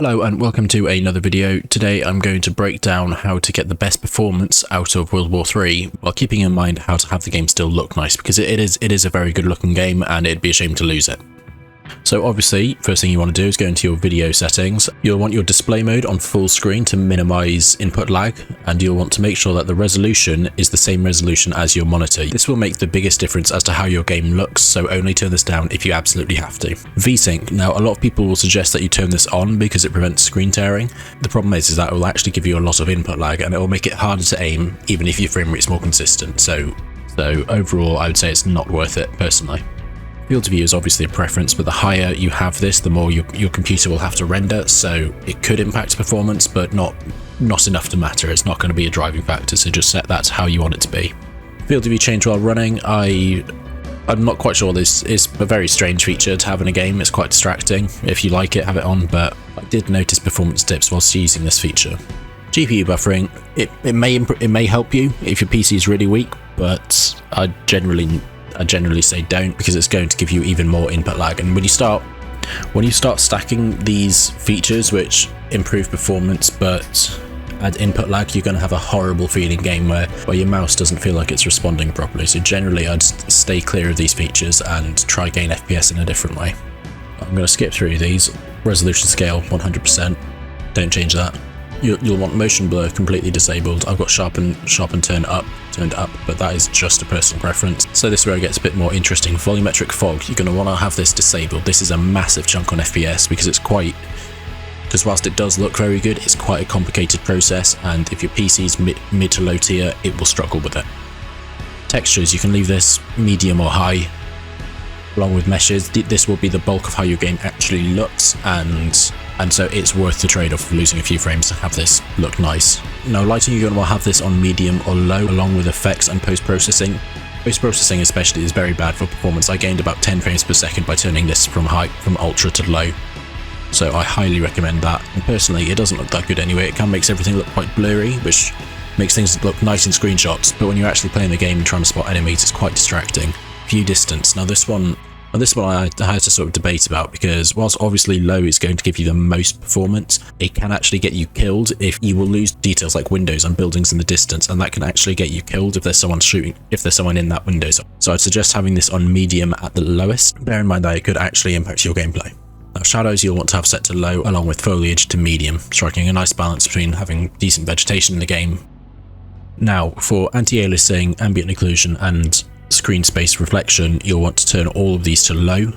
Hello and welcome to another video. Today I'm going to break down how to get the best performance out of World War 3 while keeping in mind how to have the game still look nice, because it is a very good looking game and it'd be a shame to lose it. So obviously, first thing you want to do is go into your video settings. You'll want your display mode on full screen to minimize input lag, and you'll want to make sure that the resolution is the same resolution as your monitor. This will make the biggest difference as to how your game looks, so only turn this down if you absolutely have to. VSync. Now, a lot of people will suggest that you turn this on because it prevents screen tearing. The problem is that it will actually give you a lot of input lag, and it will make it harder to aim even if your frame rate's more consistent. So overall, I would say it's not worth it personally. Field of view is obviously a preference, but the higher you have this, the more your computer will have to render, so it could impact performance, but not enough to matter. It's not going to be a driving factor, so just set that to how you want it to be. Field of view change while running, I'm not quite sure. This is a very strange feature to have in a game. It's quite distracting. If you like it, have it on, but I did notice performance dips whilst using this feature. GPU buffering, it may help you if your PC is really weak, but I generally say don't, because it's going to give you even more input lag. And when you start stacking these features which improve performance but add input lag, you're going to have a horrible feeling game where your mouse doesn't feel like it's responding properly. So generally I'd stay clear of these features and try gain FPS in a different way. I'm going to skip through these. Resolution scale 100%, don't change that. You'll want motion blur completely disabled. I've got sharpen turned up, but that is just a personal preference. So this is where it gets a bit more interesting. Volumetric fog, you're going to want to have this disabled. This is a massive chunk on FPS because whilst it does look very good, it's quite a complicated process, and if your PC's mid to low tier, it will struggle with it. Textures, you can leave this medium or high. Along with meshes, this will be the bulk of how your game actually looks, and so it's worth the trade-off of losing a few frames to have this look nice. Now, lighting, you're going to want to have this on medium or low, along with effects and post-processing. Post-processing especially is very bad for performance. I gained about 10 frames per second by turning this from ultra to low, so I highly recommend that. And personally, it doesn't look that good anyway. It can make everything look quite blurry, which makes things look nice in screenshots, but when you're actually playing the game and trying to spot enemies, it's quite distracting. View distance. Now this one I had to sort of debate about, because whilst obviously low is going to give you the most performance, it can actually get you killed if you will lose details like windows and buildings in the distance, and that can actually get you killed if there's someone shooting, if there's someone in that window. So I'd suggest having this on medium at the lowest. Bear in mind that it could actually impact your gameplay. Now, shadows you'll want to have set to low, along with foliage to medium, striking a nice balance between having decent vegetation in the game. Now, for anti-aliasing, ambient occlusion, and screen space reflection, you'll want to turn all of these to low.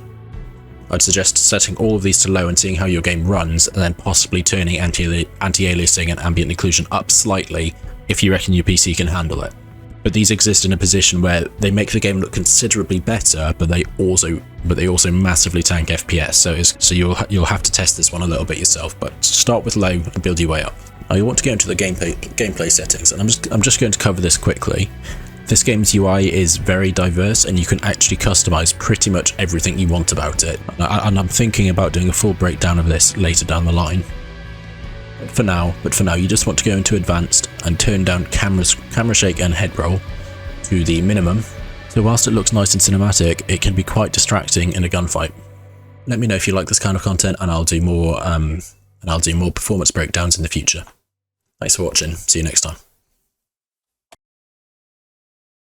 I'd suggest setting all of these to low and seeing how your game runs, and then possibly turning anti-aliasing and ambient occlusion up slightly if you reckon your PC can handle it. But these exist in a position where they make the game look considerably better, but they also massively tank FPS. So you'll have to test this one a little bit yourself. But start with low and build your way up. Now you want to go into the gameplay settings, and I'm just going to cover this quickly. This game's UI is very diverse, and you can actually customize pretty much everything you want about it. And I'm thinking about doing a full breakdown of this later down the line. But for now, you just want to go into advanced and turn down camera shake and head roll to the minimum. So whilst it looks nice and cinematic, it can be quite distracting in a gunfight. Let me know if you like this kind of content, and I'll do more performance breakdowns in the future. Thanks for watching. See you next time.